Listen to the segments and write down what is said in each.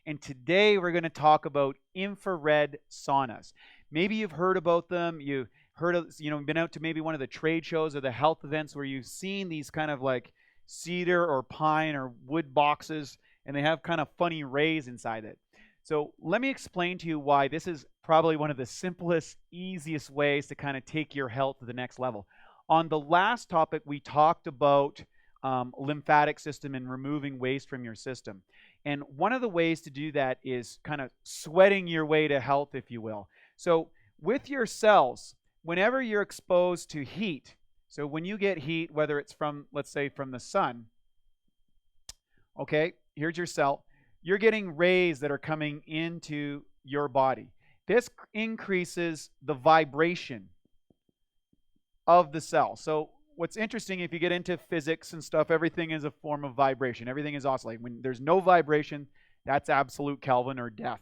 and today we're going to talk about infrared saunas. Maybe you've heard about them. You've heard of, been out to maybe one of the trade shows or the health events where you've seen these kind of like cedar or pine or wood boxes, and they have kind of funny rays inside it. So let me explain to you why this is probably one of the simplest, easiest ways to kind of take your health to the next level. On the last topic, we talked about lymphatic system and removing waste from your system. And one of the ways to do that is kind of sweating your way to health, if you will. So with your cells, whenever you're exposed to heat, so when you get heat, whether it's from, let's say, from the sun, okay, here's your cell. You're getting rays that are coming into your body. This increases the vibration of the cell. So what's interesting, if you get into physics and stuff, everything is a form of vibration. Everything is oscillating. When there's no vibration, that's absolute Kelvin or death.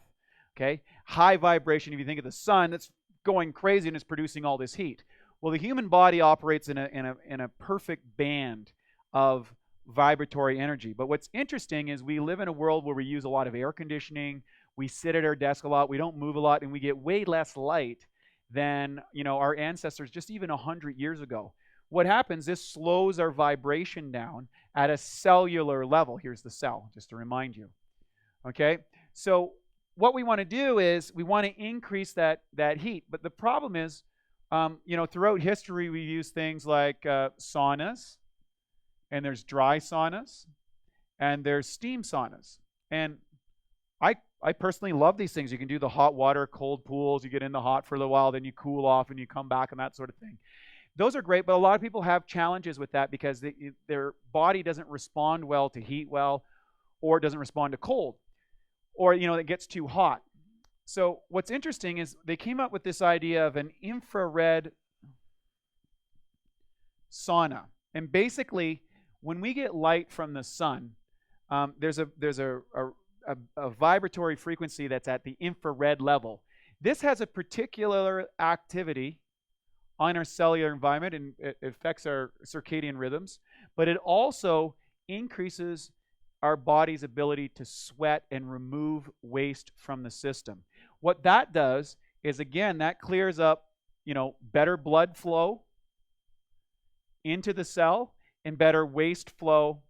Okay? High vibration, if you think of the sun, that's going crazy and it's producing all this heat. Well, the human body operates in a perfect band of vibratory energy. But what's interesting is we live in a world where we use a lot of air conditioning, we sit at our desk a lot, we don't move a lot, and we get way less light than our ancestors just even 100 years ago. What happens, this slows our vibration down at a cellular level. Here's the cell, just to remind you. Okay? So what we want to do is we want to increase that heat. But the problem is, throughout history, we use things like saunas, and there's dry saunas, and there's steam saunas. And I personally love these things. You can do the hot water, cold pools. You get in the hot for a little while, then you cool off, and you come back, and that sort of thing. Those are great, but a lot of people have challenges with that because their body doesn't respond well to heat or doesn't respond to cold, or it gets too hot. So what's interesting is they came up with this idea of an infrared sauna. And basically, when we get light from the sun, there's a vibratory frequency that's at the infrared level. This has a particular activity on our cellular environment, and it affects our circadian rhythms, but it also increases our body's ability to sweat and remove waste from the system. What that does is, again, that clears up, better blood flow into the cell and better waste flow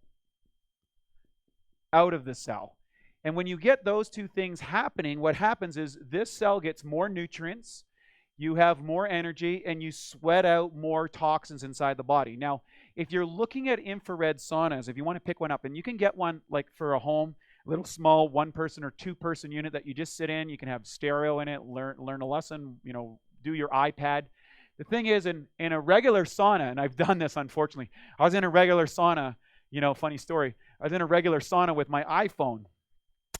out of the cell. And when you get those two things happening, what happens is this cell gets more nutrients, you have more energy, and you sweat out more toxins inside the body. Now, if you're looking at infrared saunas, if you want to pick one up, and you can get one like for a home, a little small one-person or two-person unit that you just sit in. You can have stereo in it, learn a lesson, do your iPad. The thing is, in a regular sauna, and I've done this, unfortunately. I was in a regular sauna, funny story. I was in a regular sauna with my iPhone,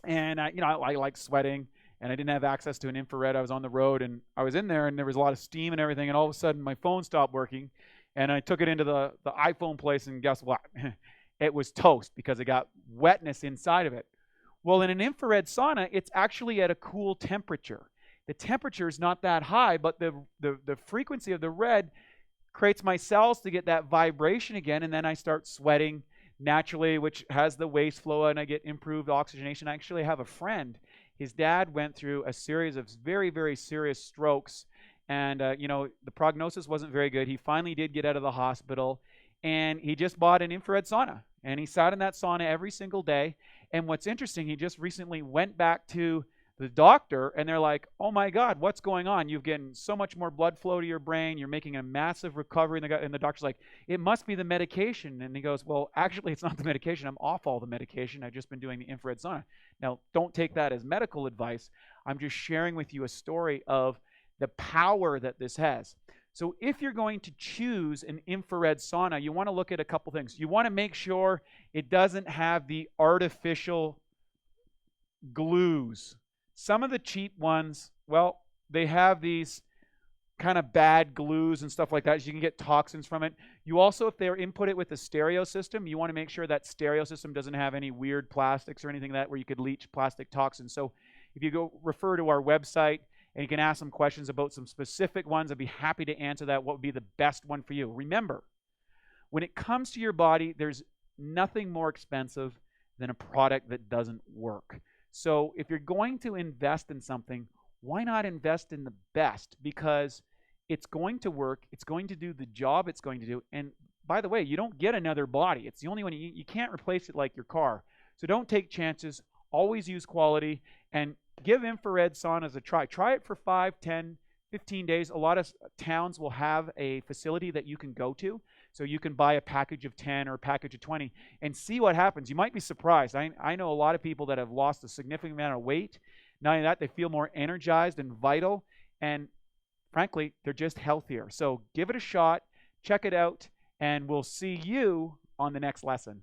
and I like sweating, and I didn't have access to an infrared. I was on the road, and I was in there, and there was a lot of steam and everything, and all of a sudden my phone stopped working, and I took it into the iPhone place, and guess what? It was toast because it got wetness inside of it. Well, in an infrared sauna, it's actually at a cool temperature. The temperature is not that high, but the frequency of the red creates my cells to get that vibration again, and then I start sweating naturally, which has the waste flow, and I get improved oxygenation. I actually have a friend. His dad went through a series of very, very serious strokes, and the prognosis wasn't very good. He finally did get out of the hospital, and he just bought an infrared sauna, and he sat in that sauna every single day. And what's interesting, he just recently went back to the doctor, and they're like, oh my God, what's going on? You've getting so much more blood flow to your brain. You're making a massive recovery. And the doctor's like, it must be the medication. And he goes, well, actually, it's not the medication. I'm off all the medication. I've just been doing the infrared sauna. Now, don't take that as medical advice. I'm just sharing with you a story of the power that this has. So if you're going to choose an infrared sauna, you want to look at a couple things. You want to make sure it doesn't have the artificial glues. Some of the cheap ones, well, they have these kind of bad glues and stuff like that. So you can get toxins from it. You also, if they're input it with a stereo system, you want to make sure that stereo system doesn't have any weird plastics or anything like that where you could leach plastic toxins. So if you go refer to our website and you can ask some questions about some specific ones, I'd be happy to answer that. What would be the best one for you? Remember, when it comes to your body, there's nothing more expensive than a product that doesn't work. So if you're going to invest in something, why not invest in the best? Because it's going to work, it's going to do the job it's going to do. And by the way, you don't get another body. It's the only one. You can't replace it like your car. So don't take chances. Always use quality, and give infrared saunas a try. Try it for 5, 10, 15 days. A lot of towns will have a facility that you can go to. So you can buy a package of 10 or a package of 20 and see what happens. You might be surprised. I know a lot of people that have lost a significant amount of weight. Not only that, they feel more energized and vital. And frankly, they're just healthier. So give it a shot. Check it out. And we'll see you on the next lesson.